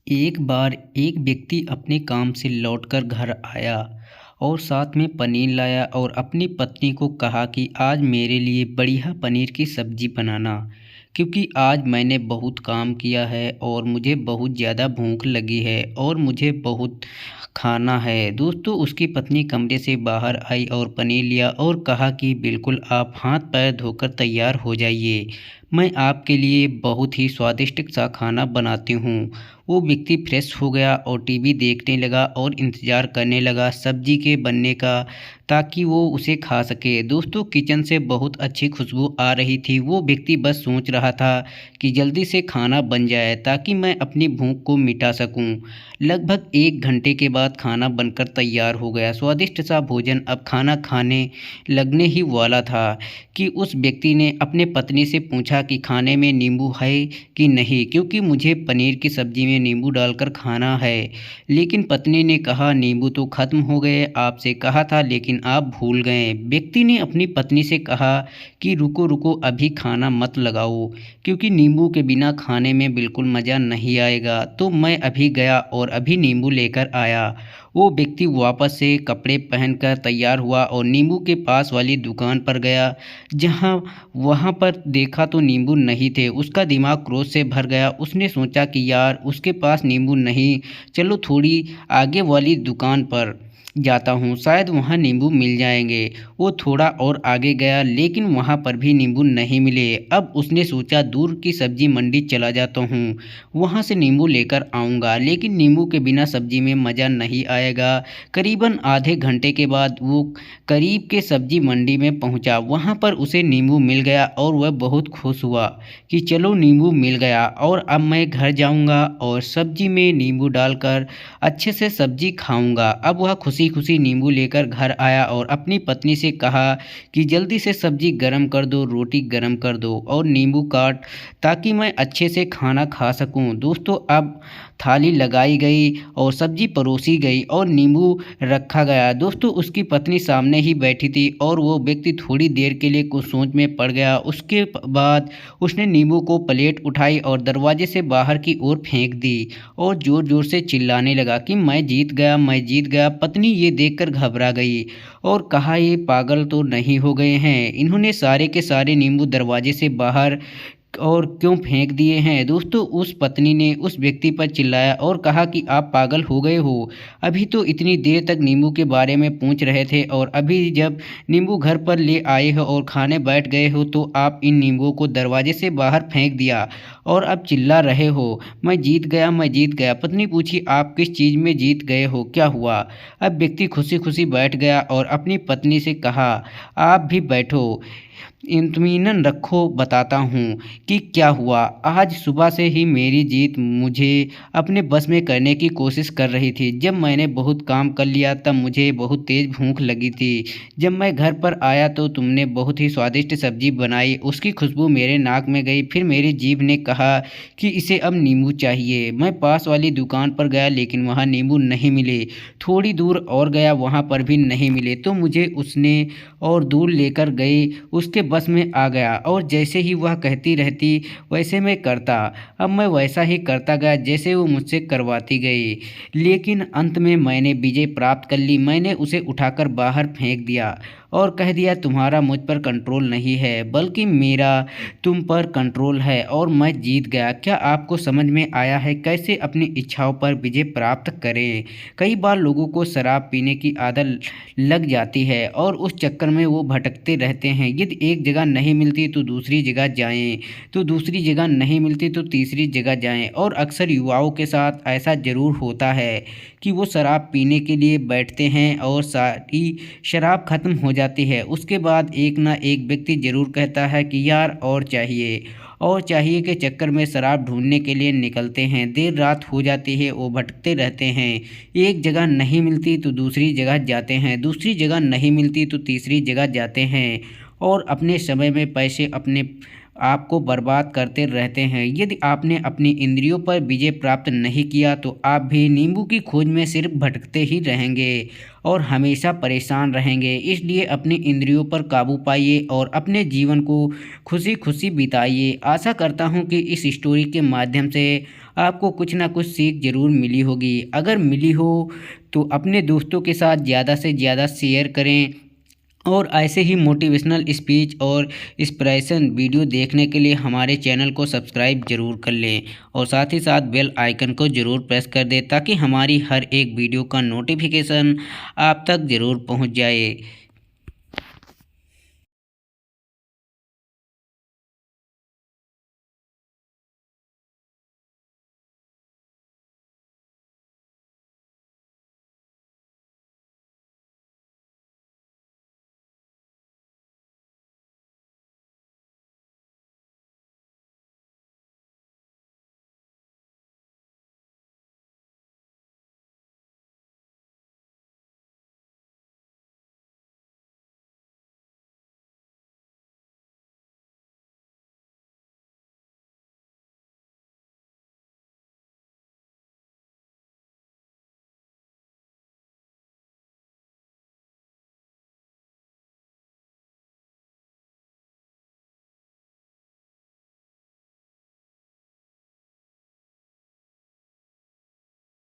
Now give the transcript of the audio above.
एक बार एक व्यक्ति अपने काम से लौटकर घर आया और साथ में पनीर लाया और अपनी पत्नी को कहा कि आज मेरे लिए बढ़िया पनीर की सब्ज़ी बनाना, क्योंकि आज मैंने बहुत काम किया है और मुझे बहुत ज़्यादा भूख लगी है और मुझे बहुत खाना है। दोस्तों, उसकी पत्नी कमरे से बाहर आई और पनीर लिया और कहा कि बिल्कुल आप हाथ पैर धोकर तैयार हो जाइए, मैं आपके लिए बहुत ही स्वादिष्ट सा खाना बनाती हूँ। वो व्यक्ति फ्रेश हो गया और टीवी देखने लगा और इंतज़ार करने लगा सब्जी के बनने का, ताकि वो उसे खा सके। दोस्तों, किचन से बहुत अच्छी खुशबू आ रही थी। वो व्यक्ति बस सोच रहा था कि जल्दी से खाना बन जाए ताकि मैं अपनी भूख को मिटा सकूं। लगभग 1 घंटे के बाद खाना बनकर तैयार हो गया। स्वादिष्ट सा भोजन अब खाना खाने लगने ही वाला था कि उस व्यक्ति ने अपने पत्नी से पूछा कि खाने में नींबू है कि नहीं, क्योंकि मुझे पनीर की सब्ज़ी में नींबू डालकर खाना है। लेकिन पत्नी ने कहा, नींबू तो ख़त्म हो गए, आपसे कहा था लेकिन आप भूल गए। व्यक्ति ने अपनी पत्नी से कहा कि रुको रुको, अभी खाना मत लगाओ, क्योंकि नींबू के बिना खाने में बिल्कुल मज़ा नहीं आएगा। तो मैं अभी गया और अभी नींबू लेकर आया। वो व्यक्ति वापस से कपड़े पहनकर तैयार हुआ और नींबू के पास वाली दुकान पर गया। जहाँ वहाँ पर देखा तो नींबू नहीं थे। उसका दिमाग क्रोध से भर गया। उसने सोचा कि यार, उसके पास नींबू नहीं, चलो थोड़ी आगे वाली दुकान पर जाता हूँ, शायद वहाँ नींबू मिल जाएंगे। वो थोड़ा और आगे गया लेकिन वहाँ पर भी नींबू नहीं मिले। अब उसने सोचा दूर की सब्जी मंडी चला जाता हूँ, वहाँ से नींबू लेकर आऊँगा, लेकिन नींबू के बिना सब्जी में मज़ा नहीं आएगा। करीबन आधे घंटे के बाद वो करीब के सब्जी मंडी में पहुँचा। वहाँ पर उसे नींबू मिल गया और वह बहुत खुश हुआ कि चलो नींबू मिल गया और अब मैं घर जाऊँगा और सब्जी में नींबू डालकर अच्छे से सब्जी खाऊँगा। अब वह खुशी खुशी नींबू लेकर घर आया और अपनी पत्नी से कहा कि जल्दी से सब्जी गरम कर दो, रोटी गरम कर दो और नींबू काट, ताकि मैं अच्छे से खाना खा सकूं। दोस्तों, अब थाली लगाई गई और सब्जी परोसी गई और नींबू रखा गया। दोस्तों, उसकी पत्नी सामने ही बैठी थी और वो व्यक्ति थोड़ी देर के लिए कुछ सोच में पड़ गया। उसके बाद उसने नींबू को प्लेट उठाई और दरवाजे से बाहर की ओर फेंक दी और ज़ोर ज़ोर से चिल्लाने लगा कि मैं जीत गया, मैं जीत गया। पत्नी ये देखकर घबरा गई और कहा, ये पागल तो नहीं हो गए हैं, इन्होंने सारे के सारे नींबू दरवाजे से बाहर और क्यों फेंक दिए हैं। दोस्तों, उस पत्नी ने उस व्यक्ति पर चिल्लाया और कहा कि आप पागल हो गए हो, अभी तो इतनी देर तक नींबू के बारे में पूछ रहे थे और अभी जब नींबू घर पर ले आए हो और खाने बैठ गए हो तो आप इन नींबुओं को दरवाजे से बाहर फेंक दिया और अब चिल्ला रहे हो मैं जीत गया, मैं जीत गया। पत्नी पूछी, आप किस चीज़ में जीत गए हो, क्या हुआ? अब व्यक्ति खुशी खुशी बैठ गया और अपनी पत्नी से कहा, आप भी बैठो, इत्मीनान रखो, बताता हूँ कि क्या हुआ। आज सुबह से ही मेरी जीत मुझे अपने बस में करने की कोशिश कर रही थी। जब मैंने बहुत काम कर लिया तब मुझे बहुत तेज़ भूख लगी थी। जब मैं घर पर आया तो तुमने बहुत ही स्वादिष्ट सब्जी बनाई, उसकी खुशबू मेरे नाक में गई। फिर मेरी जीभ ने कहा कि इसे अब नींबू चाहिए। मैं पास वाली दुकान पर गया लेकिन वहाँ नींबू नहीं मिले। थोड़ी दूर और गया, वहाँ पर भी नहीं मिले। तो मुझे उसने और दूर लेकर गई, उसके बस में आ गया और जैसे ही वह कहती रहती वैसे मैं करता। अब मैं वैसा ही करता गया जैसे वो मुझसे करवाती गई, लेकिन अंत में मैंने विजय प्राप्त कर ली। मैंने उसे उठाकर बाहर फेंक दिया और कह दिया, तुम्हारा मुझ पर कंट्रोल नहीं है बल्कि मेरा तुम पर कंट्रोल है और मैं जीत गया। क्या आपको समझ में आया है कैसे अपनी इच्छाओं पर विजय प्राप्त करें? कई बार लोगों को शराब पीने की आदत लग जाती है और उस चक्कर में वो भटकते रहते हैं। यदि एक जगह नहीं मिलती तो दूसरी जगह जाएं, तो दूसरी जगह नहीं मिलती तो तीसरी जगह जाएं। और अक्सर युवाओं के साथ ऐसा ज़रूर होता है कि वो शराब पीने के लिए बैठते हैं और सारी शराब ख़त्म हो जाती है। उसके बाद एक ना एक व्यक्ति ज़रूर कहता है कि यार और चाहिए, और चाहिए के चक्कर में शराब ढूंढने के लिए निकलते हैं। देर रात हो जाती है, वो भटकते रहते हैं। एक जगह नहीं मिलती तो दूसरी जगह जाते हैं, दूसरी जगह नहीं मिलती तो तीसरी जगह जाते हैं और अपने समय में पैसे अपने आपको बर्बाद करते रहते हैं। यदि आपने अपनी इंद्रियों पर विजय प्राप्त नहीं किया तो आप भी नींबू की खोज में सिर्फ भटकते ही रहेंगे और हमेशा परेशान रहेंगे। इसलिए अपनी इंद्रियों पर काबू पाइए और अपने जीवन को खुशी खुशी बिताइए। आशा करता हूँ कि इस स्टोरी के माध्यम से आपको कुछ ना कुछ सीख ज़रूर मिली होगी। अगर मिली हो तो अपने दोस्तों के साथ ज़्यादा से ज़्यादा शेयर करें और ऐसे ही मोटिवेशनल स्पीच और इंस्पिरेशन वीडियो देखने के लिए हमारे चैनल को सब्सक्राइब जरूर कर लें और साथ ही साथ बेल आइकन को ज़रूर प्रेस कर दें ताकि हमारी हर एक वीडियो का नोटिफिकेशन आप तक ज़रूर पहुंच जाए।